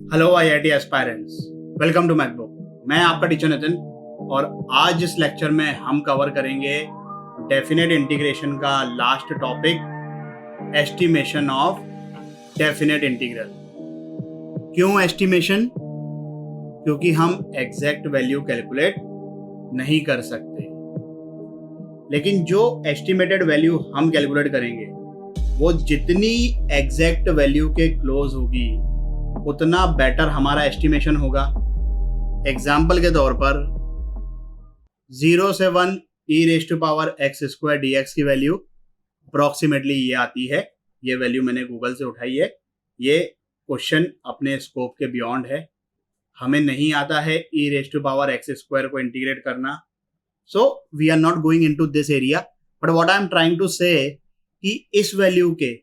Hello IIT aspirants, welcome to MacBook. मैं आपका teacher Nitin और आज इस लेक्चर में हम कवर करेंगे डेफिनेट इंटीग्रेशन का last topic, estimation of definite integral. क्यों एस्टिमेशन? क्योंकि हम एग्जैक्ट वैल्यू कैलकुलेट नहीं कर सकते, लेकिन जो एस्टिमेटेड वैल्यू हम कैलकुलेट करेंगे वो जितनी एग्जैक्ट वैल्यू के क्लोज होगी उतना बेटर हमारा एस्टिमेशन होगा। एग्जाम्पल के तौर पर 0 से 1 e raise to power x square d x की वैल्यू अप्रॉक्सीमेटली ये आती है। ये वैल्यू मैंने गूगल से उठाई है। ये क्वेश्चन अपने स्कोप के बियॉन्ड है, हमें नहीं आता है e raise to power x square को इंटीग्रेट करना। So we are not going into this area, but what I am trying to say कि इस वैल्यू के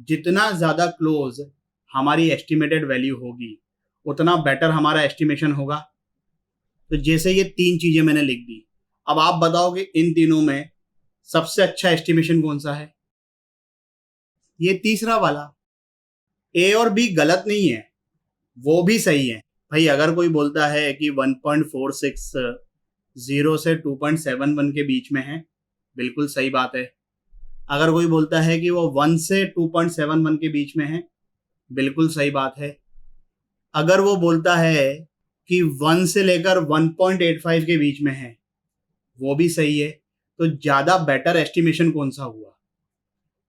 जितना ज्यादा क्लोज हमारी एस्टिमेटेड वैल्यू होगी उतना बेटर हमारा एस्टिमेशन होगा। तो जैसे ये तीन चीजें मैंने लिख दी, अब आप बताओ कि इन तीनों में सबसे अच्छा एस्टिमेशन कौन सा है? ये तीसरा वाला। ए और बी गलत नहीं है, वो भी सही है भाई। अगर कोई बोलता है कि 1.46 0 से 2.71 के बीच में है, बिल्कुल सही बात है। अगर कोई बोलता है कि वो 1 से 2.71 के बीच में है, बिल्कुल सही बात है। अगर वो बोलता है कि 1 से लेकर 1.85 के बीच में है, वो भी सही है। तो ज्यादा बेटर एस्टिमेशन कौन सा हुआ?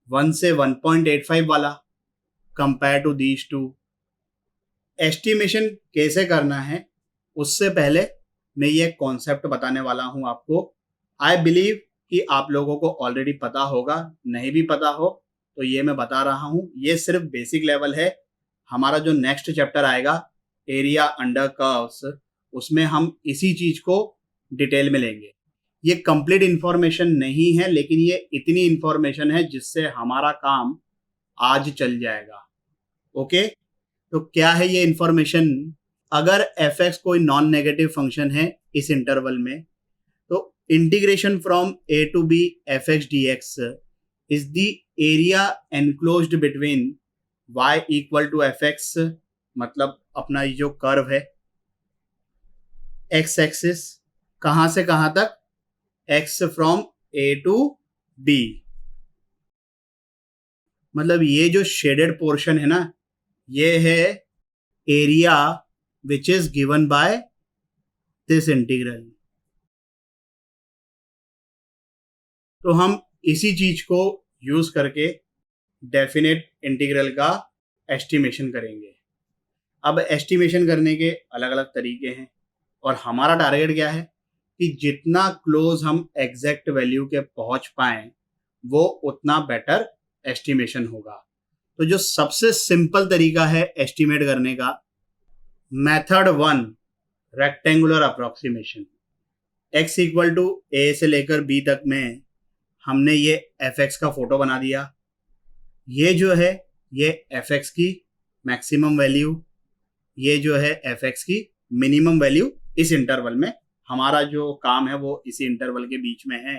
1 से 1.85 वाला compare to these two. Estimation कैसे करना है उससे पहले मैं ये कॉन्सेप्ट बताने वाला हूं आपको। आई बिलीव कि आप लोगों को ऑलरेडी पता होगा, नहीं भी पता हो तो ये मैं बता रहा हूं। ये सिर्फ बेसिक लेवल है। हमारा जो नेक्स्ट चैप्टर आएगा, एरिया अंडर कर्व्स, उसमें हम इसी चीज को डिटेल में लेंगे। ये कंप्लीट इंफॉर्मेशन नहीं है, लेकिन ये इतनी इंफॉर्मेशन है जिससे हमारा काम आज चल जाएगा। ओके, तो क्या है ये इंफॉर्मेशन? अगर एफ एक्स कोई नॉन नेगेटिव फंक्शन है इस इंटरवल में, तो integration from a to B F x D x is the area enclosed between y equal to f x, मतलब अपना ये जो कर्व है x एक्सिस, कहां से कहां तक? x from a to b। मतलब ये जो शेडेड पोर्शन है ना, ये है area which is given by this integral. तो हम इसी चीज को यूज करके डेफिनेट इंटीग्रल का एस्टिमेशन करेंगे। अब एस्टिमेशन करने के अलग अलग तरीके हैं और हमारा टारगेट क्या है कि जितना क्लोज हम एग्जैक्ट वैल्यू के पहुंच पाए वो उतना बेटर एस्टिमेशन होगा। तो जो सबसे सिंपल तरीका है एस्टिमेट करने का, method 1, rectangular approximation. x equal to A से लेकर b तक में हमने ये एफ एक्स का फोटो बना दिया। ये जो है ये एफ एक्स की मैक्सिमम वैल्यू, ये जो है एफ एक्स की मिनिमम वैल्यू। इस इंटरवल में हमारा जो काम है वो इसी इंटरवल के बीच में है।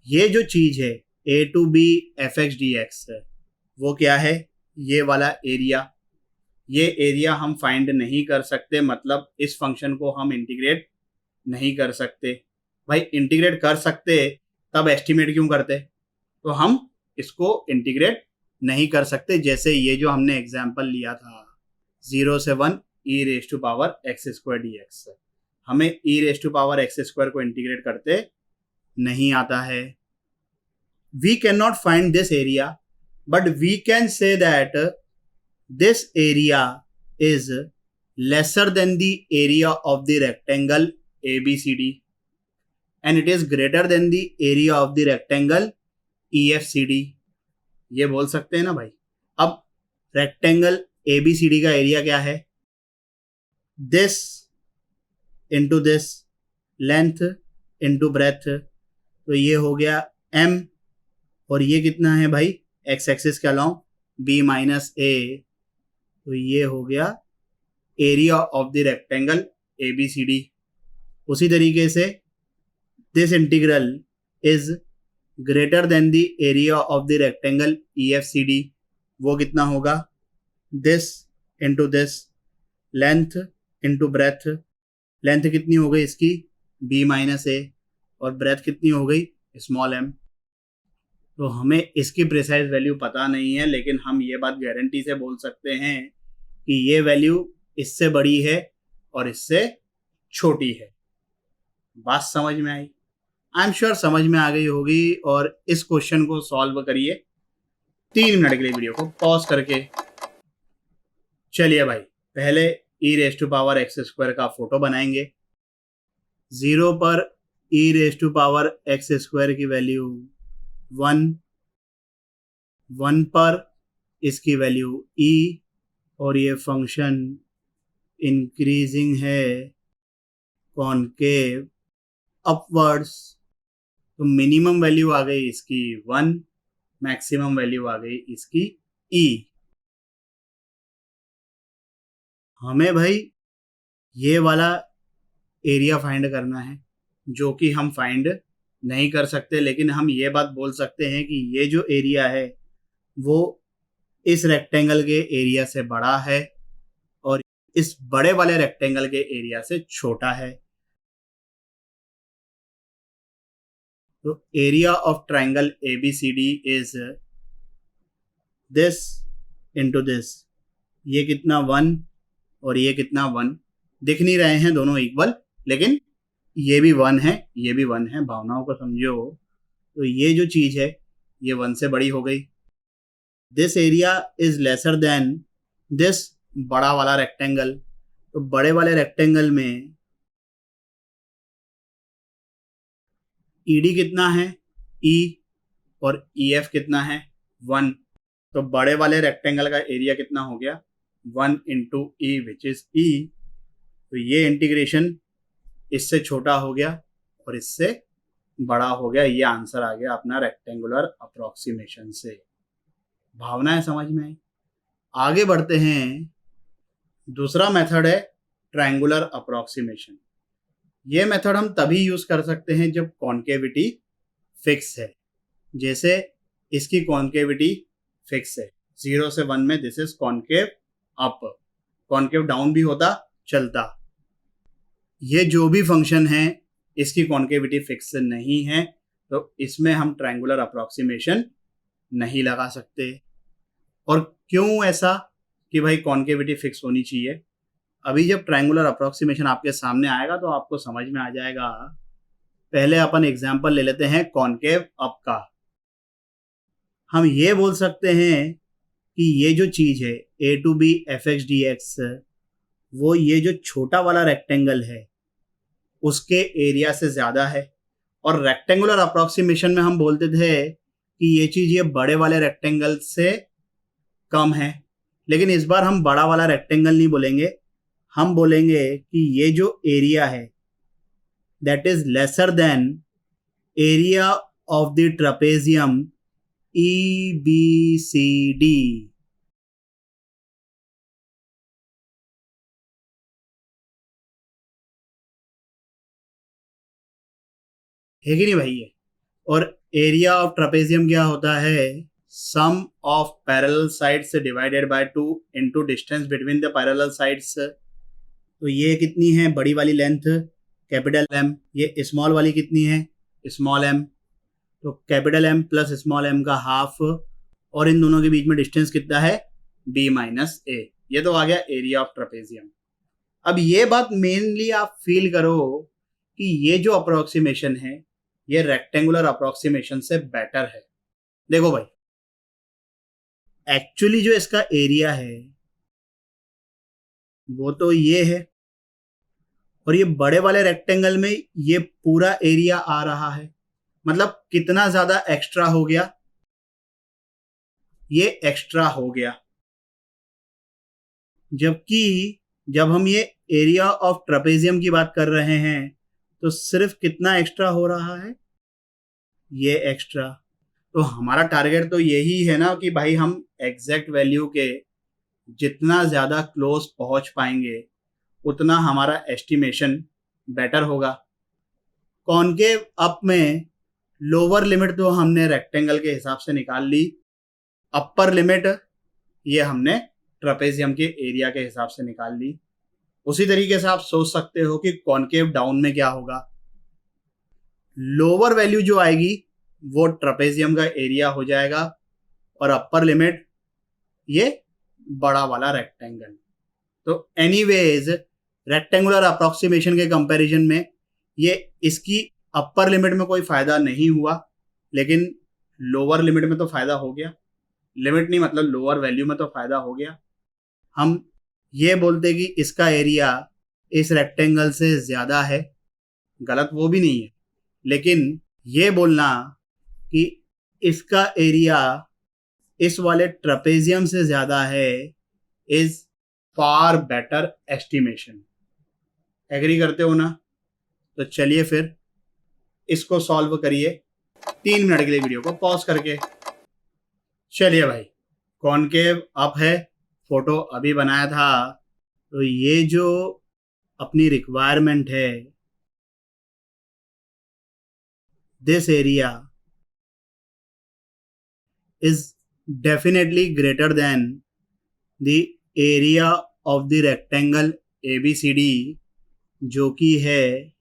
ये जो चीज है A to B F x D X, वो क्या है? ये वाला एरिया। ये एरिया हम फाइंड नहीं कर सकते, मतलब इस फंक्शन को हम इंटीग्रेट नहीं कर सकते। भाई इंटीग्रेट कर सकते तब एस्टिमेट क्यों करते? तो हम इसको इंटीग्रेट नहीं कर सकते। जैसे ये जो हमने एग्जाम्पल लिया था 0 से 1 e raise to power x square d x, हमें e raise to power x square को इंटीग्रेट करते नहीं आता है। We can not find this area, but we can say that this area is lesser than the area of the rectangle ABCD and it is greater than the area of the rectangle EFCD। ये बोल सकते हैं ना भाई। अब rectangle ABCD का area क्या है? This into this, length into breadth, तो ये हो गया M। और ये कितना है भाई? एक्स एक्सिस के अलाउ B माइनस A, तो ये हो गया area of the rectangle ABCD। उसी तरीके से this integral is greater than the area of the rectangle EFCD, वो कितना होगा? This into this, length into breadth, length कितनी हो गई इसकी b माइनस ए, और ब्रेथ कितनी हो गई स्मॉल m। तो हमें इसकी प्रिसाइज वैल्यू पता नहीं है, लेकिन हम ये बात गारंटी से बोल सकते हैं कि ये वैल्यू इससे बड़ी है और इससे छोटी है। बात समझ में आई? आई एम श्योर समझ में आ गई होगी। और इस क्वेश्चन को सॉल्व करिए 3 मिनट के लिए, वीडियो को पॉज करके। चलिए भाई, पहले e raise to power x square का फोटो बनाएंगे। 0 पर e raise to power x square की वैल्यू 1, 1 पर इसकी वैल्यू e, और ये फंक्शन इंक्रीजिंग है कॉनकेव अपवर्ड्स। तो मिनिमम वैल्यू आ गई इसकी 1, मैक्सिमम वैल्यू आ गई इसकी e। हमें भाई ये वाला एरिया फाइंड करना है, जो कि हम फाइंड नहीं कर सकते, लेकिन हम ये बात बोल सकते हैं कि ये जो एरिया है वो इस रेक्टेंगल के एरिया से बड़ा है और इस बड़े वाले रेक्टेंगल के एरिया से छोटा है। तो area of triangle ABCD is this into this. ये कितना 1 और ये कितना 1, दिख नहीं रहे हैं दोनों इक्वल, लेकिन ये भी 1 है, ये भी 1 है, भावनाओं को समझो। तो ये जो चीज है ये 1 से बड़ी हो गई। This area is lesser then this बड़ा वाला रेक्टेंगल। तो बड़े वाले रेक्टेंगल में ED कितना है E, और EF कितना है 1। तो बड़े वाले रेक्टेंगल का एरिया कितना हो गया 1 into E which is E। तो ये इंटीग्रेशन इससे छोटा हो गया और इससे बड़ा हो गया। ये आंसर आ गया अपना रेक्टेंगुलर अप्रोक्सीमेशन से। भावनाएं समझ में आई? आगे बढ़ते हैं। दूसरा मेथड है ट्रायंगुलर अप्रोक्सीमेशन। ये मेथड हम तभी यूज कर सकते हैं जब कॉन्केविटी फिक्स है। जैसे इसकी कॉन्केविटी फिक्स है 0 से 1 में, this is concave up, concave down भी होता चलता। ये जो भी फंक्शन है इसकी कॉन्केविटी फिक्स नहीं है, तो इसमें हम ट्रायंगुलर अप्रोक्सीमेशन नहीं लगा सकते। और क्यों ऐसा कि भाई कॉन्केविटी फिक्स होनी चाहिए? अभी जब ट्रायंगुलर अप्रोक्सीमेशन आपके सामने आएगा तो आपको समझ में आ जाएगा। पहले अपन एग्जांपल ले लेते हैं कॉन्केव अप का। हम ये बोल सकते हैं कि ये जो चीज है a to b fx dx, वो ये जो छोटा वाला रेक्टेंगल है उसके एरिया से ज्यादा है। और रेक्टेंगुलर अप्रोक्सीमेशन में हम बोलते थे कि ये चीज ये बड़े वाले रेक्टेंगल से कम है, लेकिन इस बार हम बड़ा वाला रेक्टेंगल नहीं बोलेंगे, हम बोलेंगे कि ये जो एरिया है that is lesser then area of the trapezium EBCD। है कि नहीं भाई ये? और एरिया ऑफ ट्रापेजियम क्या होता है? Sum of parallel sides divided by 2 into distance between the parallel sides. तो ये कितनी है बड़ी वाली लेंथ कैपिटल M, ये स्मॉल वाली कितनी है स्मॉल m। तो capital M plus small m का हाफ, और इन दोनों के बीच में डिस्टेंस कितना है b माइनस a। ये तो आ गया एरिया ऑफ ट्रापेजियम। अब ये बात मेनली आप फील करो कि ये जो अप्रोक्सीमेशन है ये रेक्टेंगुलर अप्रोक्सीमेशन से बेटर है। देखो भाई, एक्चुअली जो इसका एरिया है वो तो ये है, और ये बड़े वाले रेक्टेंगल में ये पूरा एरिया आ रहा है। मतलब कितना ज्यादा एक्स्ट्रा हो गया? ये एक्स्ट्रा हो गया। जबकि जब हम ये एरिया ऑफ ट्रापेजियम की बात कर रहे हैं तो सिर्फ कितना एक्स्ट्रा हो रहा है? ये एक्स्ट्रा। तो हमारा टारगेट तो यही है ना कि भाई हम एग्जैक्ट वैल्यू के जितना ज्यादा क्लोज पहुंच पाएंगे उतना हमारा एस्टिमेशन बेटर होगा। कॉनकेव अप में लोअर लिमिट तो हमने रेक्टेंगल के हिसाब से निकाल ली, अपर लिमिट ये हमने ट्रापेजियम के एरिया के हिसाब से निकाल ली। उसी तरीके से आप सोच सकते हो कि कॉनकेव डाउन में क्या होगा, लोअर वैल्यू जो आएगी वो ट्रपेजियम का एरिया हो जाएगा और अपर लिमिट ये बड़ा वाला रेक्टेंगल। तो एनीवेज रेक्टेंगुलर अप्रोक्सीमेशन के कंपैरिजन में ये इसकी अपर लिमिट में कोई फायदा नहीं हुआ, लेकिन लोअर लिमिट में तो फायदा हो गया। लिमिट नहीं मतलब लोअर वैल्यू में तो फायदा हो गया। हम ये बोलते कि इसका एरिया इस रेक्टेंगल से ज्यादा है, गलत वो भी नहीं है, लेकिन ये बोलना कि इसका एरिया इस वाले ट्रपेजियम से ज्यादा है is far better estimation. Agree करते हो ना? तो चलिए फिर इसको सॉल्व करिए 3 मिनट के लिए वीडियो को पॉज करके। चलिए भाई, कॉनकेव अप है, फोटो अभी बनाया था। तो ये जो अपनी रिक्वायरमेंट है, this area is definitely greater than the area of the rectangle ABCD, जो कि है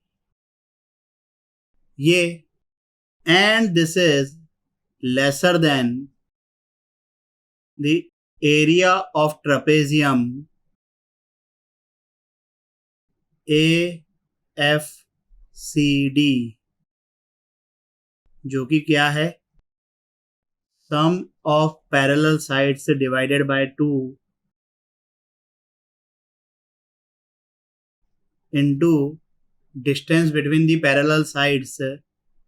ये, and this is lesser than the area of trapezium AFCD, जो कि क्या है, sum of parallel sides divided by 2 into distance between the parallel sides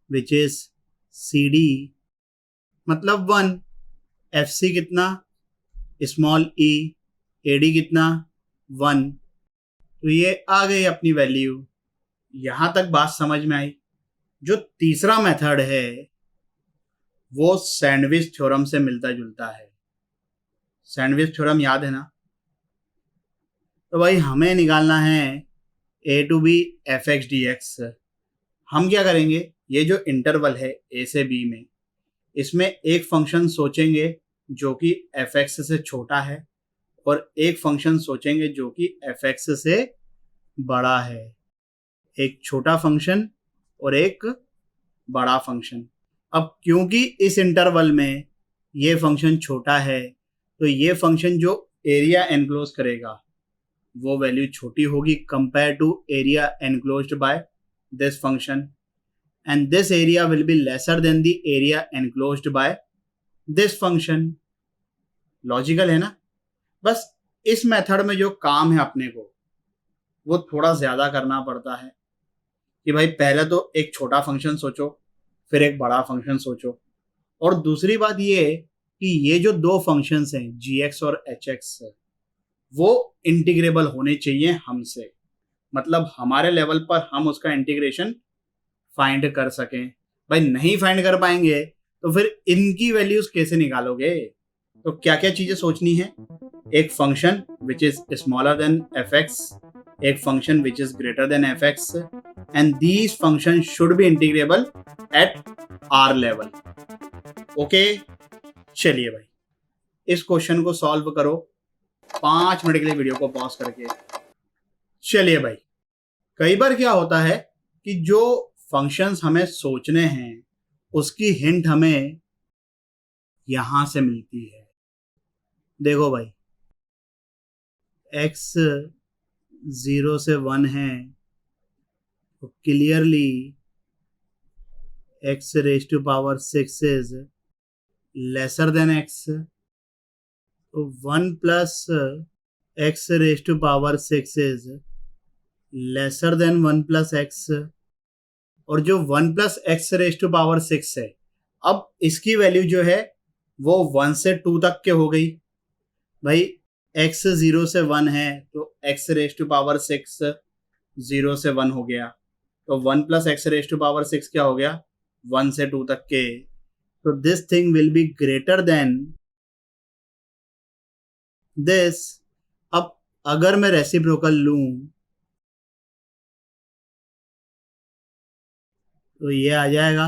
which is CD, मतलब 1। FC कितना, स्मॉल e, AD कितना 1। तो ये आ गई अपनी वैल्यू। यहां तक बात समझ में आई। जो तीसरा मेथड है वो सैंडविच थ्योरम से मिलता जुलता है। सैंडविच थ्योरम याद है ना? तो भाई हमें निकालना है a to b fx dx। हम क्या करेंगे, ये जो इंटरवल है a से b में, इसमें एक फंक्शन सोचेंगे जो कि fx से छोटा है और एक फंक्शन सोचेंगे जो कि fx से बड़ा है। एक छोटा फंक्शन और एक बड़ा फंक्शन। अब क्योंकि इस इंटरवल में ये फंक्शन छोटा है तो ये फंक्शन जो एरिया एनक्लोज करेगा वो वैल्यू छोटी होगी compare to area enclosed by this function, and this area will be lesser than the area enclosed by this function. Logical है ना? बस इस मेथड में जो काम है अपने को वो थोड़ा ज्यादा करना पड़ता है कि भाई पहले तो एक छोटा फंक्शन सोचो, फिर एक बड़ा फंक्शन सोचो। और दूसरी बात ये कि ये जो दो फंक्शंस हैं gx और hx, वो इंटीग्रेबल होने चाहिए हमसे, मतलब हमारे लेवल पर हम उसका इंटीग्रेशन फाइंड कर सकें। भाई नहीं फाइंड कर पाएंगे तो फिर इनकी वैल्यूज कैसे निकालोगे? तो क्या क्या चीजें सोचनी है, एक function which is smaller than fx, एक function which is greater than fx, and these function should be integrable at our level. Okay, चलिए भाई इस क्वेश्चन को सॉल्व करो 5 मिनट के लिए वीडियो को पॉज करके। चलिए भाई, कई बार क्या होता है कि जो फंक्शंस हमें सोचने हैं उसकी हिंट हमें यहां से मिलती है। देखो भाई, x 0 से 1 है तो clearly x raise to power 6 is lesser than x, तो 1 plus x raise to power 6 is lesser than 1 plus x, और जो 1 plus x raise to power 6 है, अब इसकी वैल्यू जो है वो 1 से 2 तक के हो गई। भाई x 0 से 1 है तो x रेज टू पावर 6 0 से 1 हो गया, तो 1 plus x raise to power 6 क्या हो गया, 1 से 2 तक के। तो this thing will be greater than this. अब अगर मैं रेसिप्रोकल लूं तो ये आ जाएगा।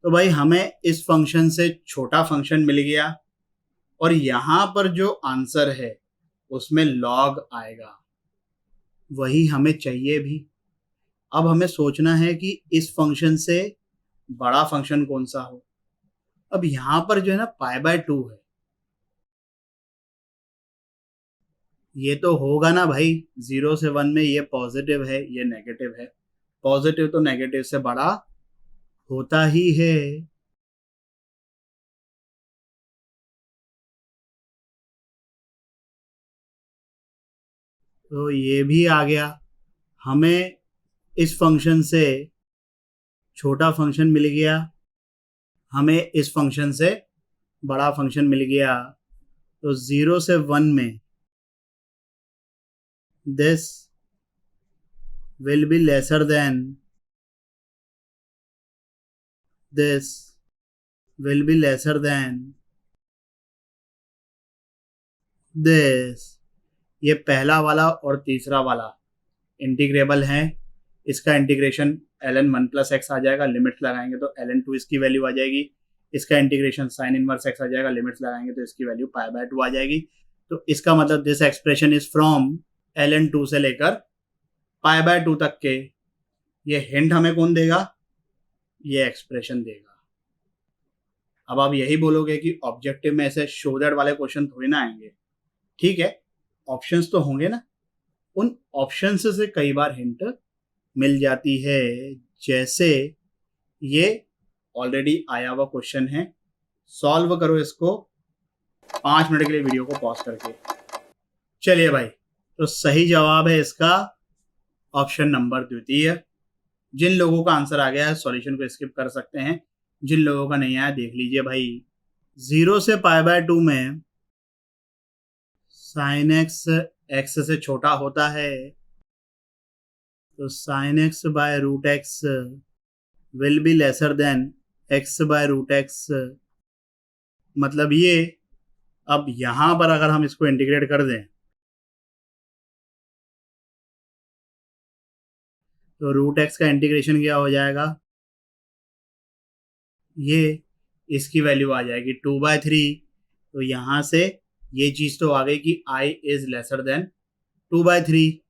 तो भाई हमें इस फंक्शन से छोटा फंक्शन मिल गया और यहां पर जो आंसर है उसमें लॉग आएगा। वही हमें चाहिए भी। अब हमें सोचना है कि इस फंक्शन से बड़ा फंक्शन कौन सा हो। अब यहाँ पर जो है ना π/2 है, ये तो होगा ना भाई। 0 से 1 में ये पॉजिटिव है, ये नेगेटिव है। पॉजिटिव तो नेगेटिव से बड़ा होता ही है। तो ये भी आ गया। हमें इस फंक्शन से छोटा फंक्शन मिल गया, हमें इस फंक्शन से बड़ा फंक्शन मिल गया। तो 0 से 1 में this will be lesser then this will be lesser then this. ये पहला वाला और तीसरा वाला इंटीग्रेबल है। इसका इंटीग्रेशन ln 1 + x आ जाएगा, लिमिट्स लगाएंगे तो ln 2 इसकी वैल्यू आ जाएगी। इसका इंटीग्रेशन sin इनवर्स x आ जाएगा, लिमिट्स लगाएंगे तो इसकी वैल्यू π/2 आ जाएगी। तो इसका मतलब this expression is from ln 2 से लेकर π/2 तक के। ये हिंट हमें कौन देगा? ये एक्सप्रेशन देगा। अब आप यही बोलोगे कि ऑब्जेक्टिव में ऐसे शो दैट वाले क्वेश्चन थोड़ी ना आएंगे। ठीक है, ऑप्शंस तो होंगे ना, उन ऑप्शंस से कई बार हिंट मिल जाती है। जैसे ये ऑलरेडी आया हुआ क्वेश्चन है, सॉल्व करो इसको 5 मिनट के लिए वीडियो को पॉज करके। चलिए भाई, तो सही जवाब है इसका ऑप्शन नंबर द्वितीय। जिन लोगों का आंसर आ गया है सॉल्यूशन को स्किप कर सकते हैं, जिन लोगों का नहीं आया देख लीजिए भाई। 0 से π/2 में sin x x से छोटा होता है, तो sin x/√x will be lesser then x/√x। मतलब ये, अब यहां पर अगर हम इसको इंटीग्रेट कर दें तो √x का इंटीग्रेशन क्या हो जाएगा? ये इसकी वैल्यू आ जाएगी 2/3। तो यहां से ये चीज तो आ गई कि i इज लेसर देन 2/3।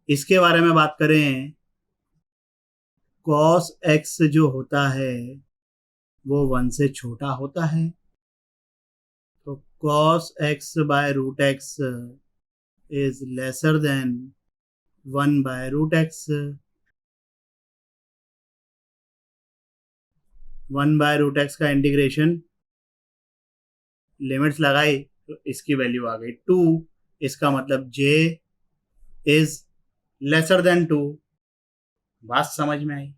इसके बारे में बात करें, cos x जो होता है वो 1 से छोटा होता है, तो cos x/√x is lesser then 1/√x। 1/√x का इंटीग्रेशन, लिमिट्स लगाई तो इसकी वैल्यू आ गई 2। इसका मतलब j इज लेसर देन 2। बात समझ में आई?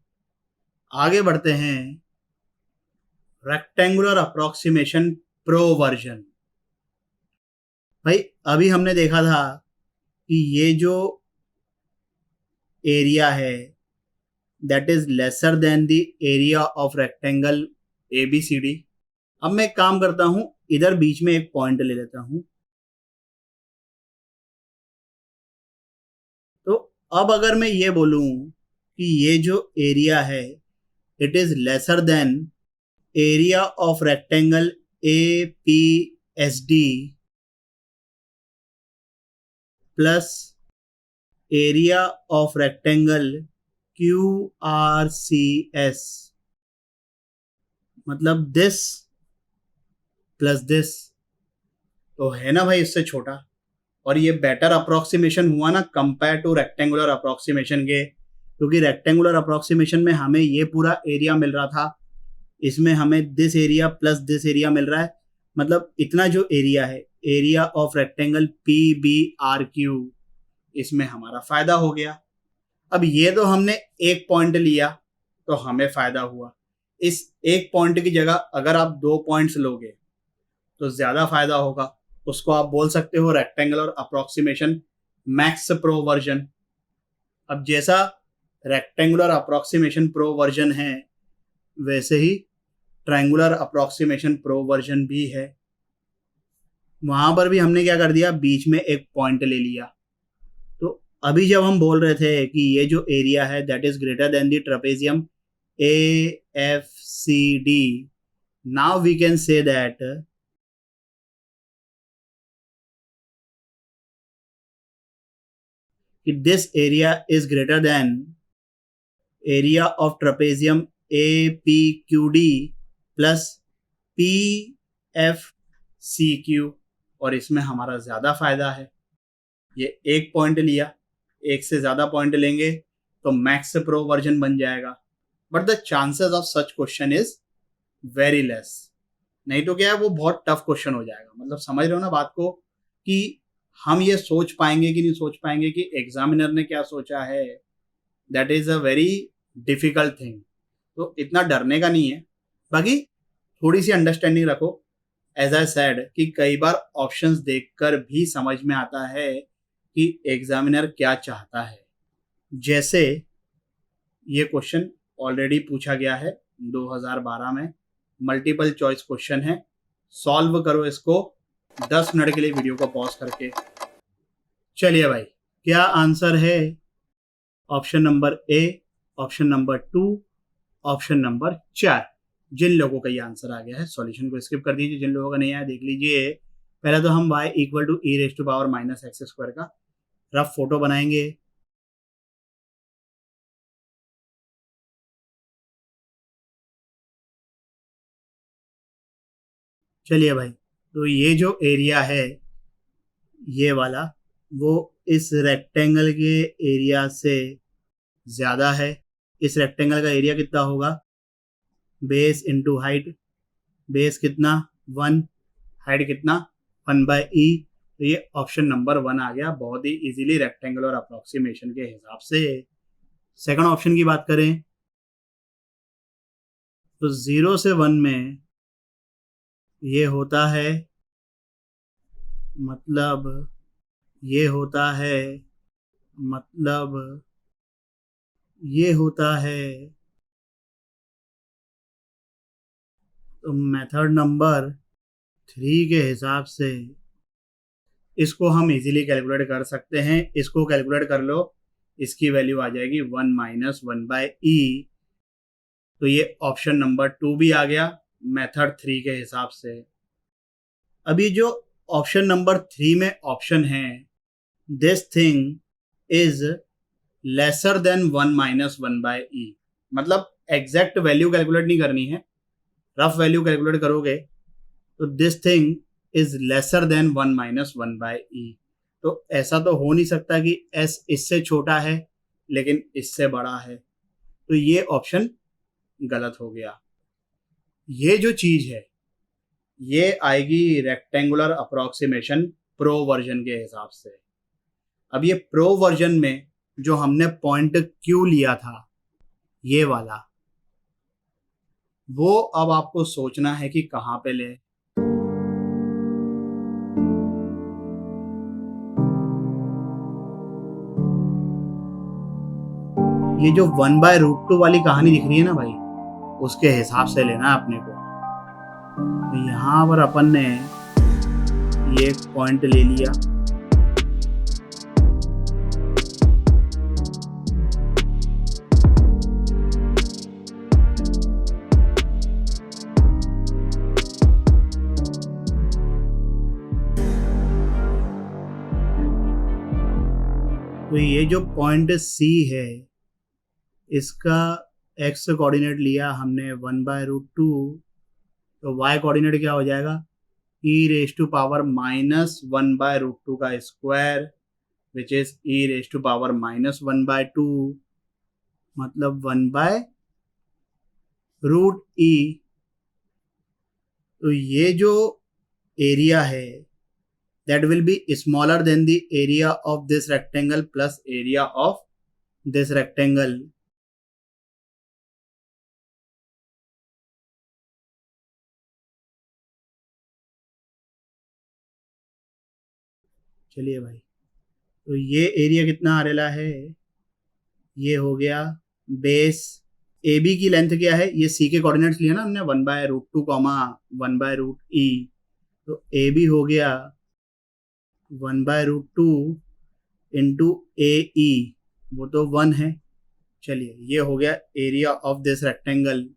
आगे बढ़ते हैं। रेक्टेंगुलर अप्रोक्सीमेशन प्रोवर्जन। भाई अभी हमने देखा था कि ये जो एरिया है that is lesser than the area of rectangle ABCD। अब मैं एक काम करता हूं, इधर बीच में एक पॉइंट ले लेता हूं। तो अब अगर मैं ये बोलूं कि ये जो एरिया है it is lesser then area of rectangle APSD plus area of rectangle QRCS, मतलब दिस प्लस दिस, तो है ना भाई इससे छोटा। और ये बेटर अप्रोक्सीमेशन हुआ ना कंपेयर टू रेक्टेंगुलर अप्रोक्सीमेशन के, क्योंकि रेक्टेंगुलर अप्रोक्सीमेशन में हमें ये पूरा एरिया मिल रहा था, इसमें हमें this area plus this area मिल रहा है। मतलब इतना जो एरिया है, एरिया ऑफ रेक्टेंगल PBRQ, इसमें हमारा फायदा हो गया। अब ये तो हमने एक पॉइंट लिया तो हमें फायदा हुआ। इस एक पॉइंट की जगह अगर आप 2 पॉइंट्स लोगे तो ज्यादा फायदा होगा। उसको आप बोल सकते हो रेक्टेंगुलर अप्रोक्सीमेशन मैक्स प्रोवर्जन। अब जैसा रेक्टेंगुलर अप्रोक्सीमेशन प्रोवर्जन है वैसे ही ट्रायंगुलर अप्रोक्सीमेशन प्रोवर्जन भी है। वहां पर भी हमने क्या कर दिया, बीच में एक पॉइंट ले लिया। तो अभी जब हम बोल रहे थे कि ये जो एरिया है that is greater than the trapezium AFCD, now we can say that कि this area is greater than area of trapezium A P Q D plus P F C Q, और इसमें हमारा ज़्यादा फायदा है। ये एक पॉइंट लिया, एक से ज़्यादा पॉइंट लेंगे तो मैक्स प्रो वर्जन बन जाएगा, but the chances of such question is very less. नहीं तो क्या है, वो बहुत टफ क्वेश्चन हो जाएगा। मतलब समझ रहे हो ना बात को, कि हम ये सोच पाएंगे कि नहीं सोच पाएंगे कि एग्जामिनर ने क्या सोचा है। That is a very difficult thing. तो इतना डरने का नहीं है, बाकी थोड़ी सी अंडरस्टैंडिंग रखो। एज आई सेड कि कई बार ऑप्शंस देखकर भी समझ में आता है कि एग्जामिनर क्या चाहता है। जैसे ये क्वेश्चन ऑलरेडी पूछा गया है 2012 में, मल्टीपल चॉइस क्वेश्चन है। सॉल्व करो इसको 10 मिनट के लिए वीडियो को पॉज करके। चलिए भाई, क्या आंसर है? Option number A, option number 2, option number 4। जिन लोगों का ये आंसर आ गया है सॉल्यूशन को स्किप कर दीजिए, जिन लोगों का नहीं आया देख लीजिए। पहले तो हम y equal to e raise to power minus x square का रफ फोटो बनाएंगे। चलिए भाई, तो ये जो एरिया है ये वाला, वो इस रेक्टेंगल के एरिया से ज़्यादा है। इस रेक्टेंगल का एरिया कितना होगा? Base into height. बेस कितना? 1। हाइट कितना? 1/e। तो ये ऑप्शन नंबर 1 आ गया, बहुत ही इजीली रेक्टेंगल और अप्रोक्सीमेशन के हिसाब से। सेकंड ऑप्शन की बात करें तो 0 से 1 में ये होता है, मतलब ये होता है, मतलब ये होता है। तो मेथड नंबर 3 के हिसाब से इसको हम इजीली कैलकुलेट कर सकते हैं। इसको कैलकुलेट कर लो, इसकी वैल्यू आ जाएगी 1 माइनस 1/e। तो ये ऑप्शन नंबर 2 भी आ गया मेथड 3 के हिसाब से। अभी जो ऑप्शन नंबर 3 में ऑप्शन है, this thing is lesser than 1 minus 1/e, मतलब एग्जैक्ट वैल्यू कैलकुलेट नहीं करनी है, रफ वैल्यू कैलकुलेट करोगे तो this thing is lesser than 1 minus 1/e। तो ऐसा तो हो नहीं सकता कि s इससे छोटा है लेकिन इससे बड़ा है, तो ये ऑप्शन गलत हो गया। ये जो चीज है ये आएगी रेक्टेंगुलर अप्रोक्सीमेशन प्रो वर्जन के हिसाब से। अब ये प्रो वर्जन में जो हमने पॉइंट क्यू लिया था ये वाला, वो अब आपको सोचना है कि कहाँ पे ले। ये जो 1/√2 वाली कहानी दिख रही है ना भाई, उसके हिसाब से लेना है अपने को। तो यहाँ पर अपन ने ये एक पॉइंट ले लिया, तो ये जो पॉइंट सी है इसका x कोऑर्डिनेट लिया हमने 1/√2, तो y कोऑर्डिनेट क्या हो जाएगा? e raise to power minus 1/√2 का square, which is e raise to power minus 1/2, मतलब 1/√e। तो ये जो एरिया है that will be smaller than the area of this rectangle plus area of this rectangle। चलिए भाई, तो ये एरिया कितना आ रहा है? ये हो गया बेस। ए बी की लेंथ क्या है? ये सी के कोऑर्डिनेट्स लिए ना हमने 1/√2 कॉमा 1/√e, तो ए बी हो गया 1/√2 इंटू ए ई, वो तो 1 है। चलिए, ये हो गया area of this rectangle,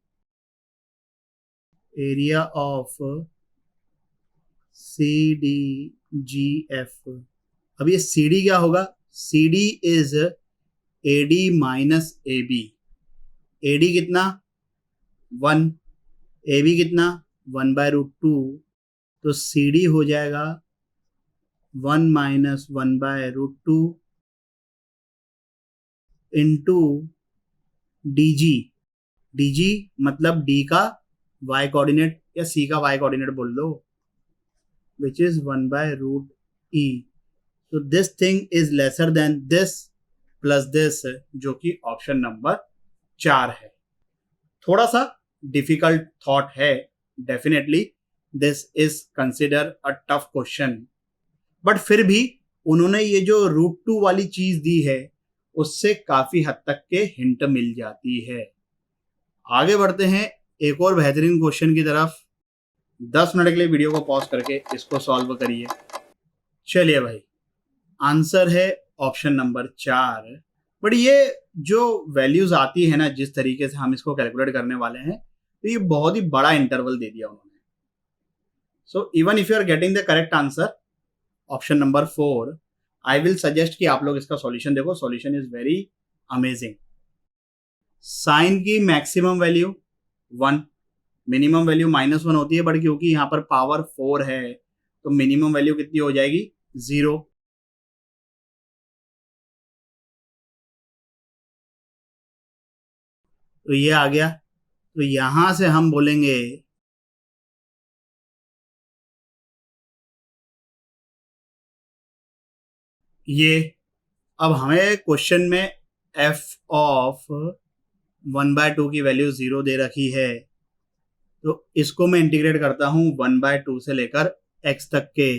area of C D G F. अब ये सी डी क्या होगा? CD is AD minus AB। AD कितना 1, AB कितना 1/√2, तो CD हो जाएगा 1 माइनस 1/√2 इंटू DG। DG मतलब D का y कोऑर्डिनेट या C का y कोऑर्डिनेट बोल दो, विच इज 1/√E। तो this thing is lesser then this plus this, जो कि ऑप्शन नंबर 4 है। थोड़ा सा डिफिकल्ट थॉट है, definitely this is consider a tough question, but फिर भी उन्होंने ये जो √2 वाली चीज दी है उससे काफी हद तक के हिंट मिल जाती है। आगे बढ़ते हैं एक और बेहतरीन क्वेश्चन की तरफ। 10 मिनट के लिए वीडियो को पॉज करके इसको सॉल्व करिए। चलिए भाई, आंसर है ऑप्शन नंबर 4। बट ये जो वैल्यूज आती है ना, जिस तरीके से हम इसको कैलकुलेट करने वाले हैं, तो ये बहुत ही बड़ा इंटरवल दे दिया उन्होंने। So even if you are getting the correct answer option number 4, I will suggest कि आप लोग इसका सॉल्यूशन देखो। Solution is very amazing. Sine की मैक्सिमम वैल्यू 1, मिनिमम वैल्यू -1 होती है, बट क्योंकि यहाँ पर पावर 4 है तो मिनिमम वैल्यू कितनी हो जाएगी 0। तो ये आ गया। तो यहां से हम बोलेंगे ये, अब हमें क्वेश्चन में f ऑफ 1/2 की वैल्यू 0 दे रखी है, तो इसको मैं इंटीग्रेट करता हूं 1/2 से लेकर x तक के।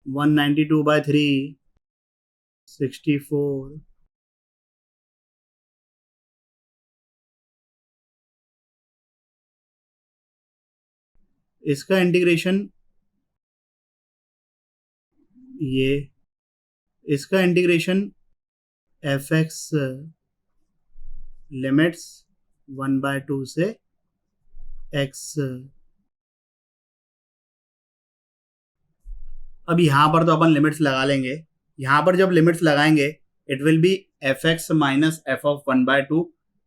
192/3 64, इसका इंटीग्रेशन ये, इसका इंटीग्रेशन fx लिमिट्स 1/2 से x। अब यहां पर तो अपन लिमिट्स लगा लेंगे। यहां पर जब लिमिट्स लगाएंगे it will be fx minus f of 1/2।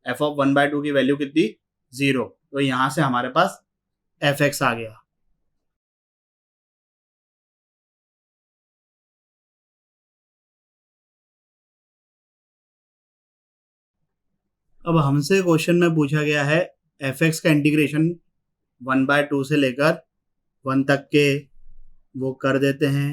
f of 1/2 की वैल्यू कितनी 0, तो यहां से हमारे पास fx आ गया। अब हमसे क्वेश्चन में पूछा गया है fx का इंटीग्रेशन 1/2 से लेकर 1 तक के, वो कर देते हैं।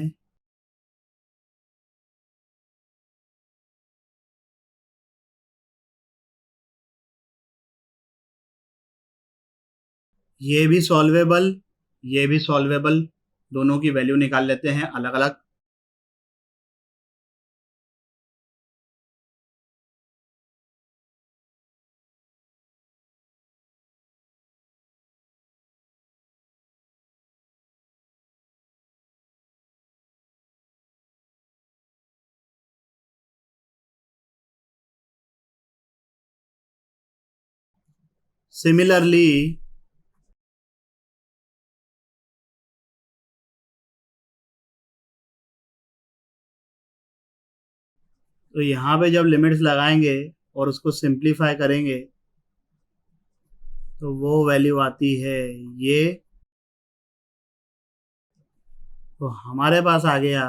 ये भी सॉल्वेबल, ये भी सॉल्वेबल, दोनों की वैल्यू निकाल लेते हैं अलग अलग। सिमिलरली तो यहाँ पे जब लिमिट्स लगाएंगे और उसको सिंप्लीफाई करेंगे तो वो वैल्यू आती है ये। तो हमारे पास आ गया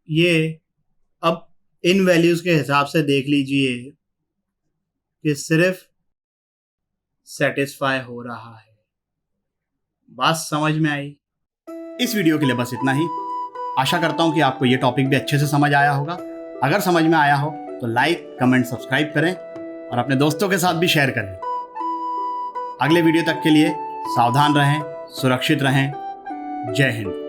ये। अब इन वैल्यूज के हिसाब से देख लीजिए कि सिर्फ सेटिस्फाई हो रहा है। बात समझ में आई? इस वीडियो के लिए बस इतना ही। आशा करता हूं कि आपको ये टॉपिक भी अच्छे से समझ आया होगा। अगर समझ में आया हो तो लाइक, कमेंट, सब्सक्राइब करें और अपने दोस्तों के साथ भी शेयर करें। अगले वीडियो तक के लिए सावधान रहें, सुरक्षित रहें। जय हिंद।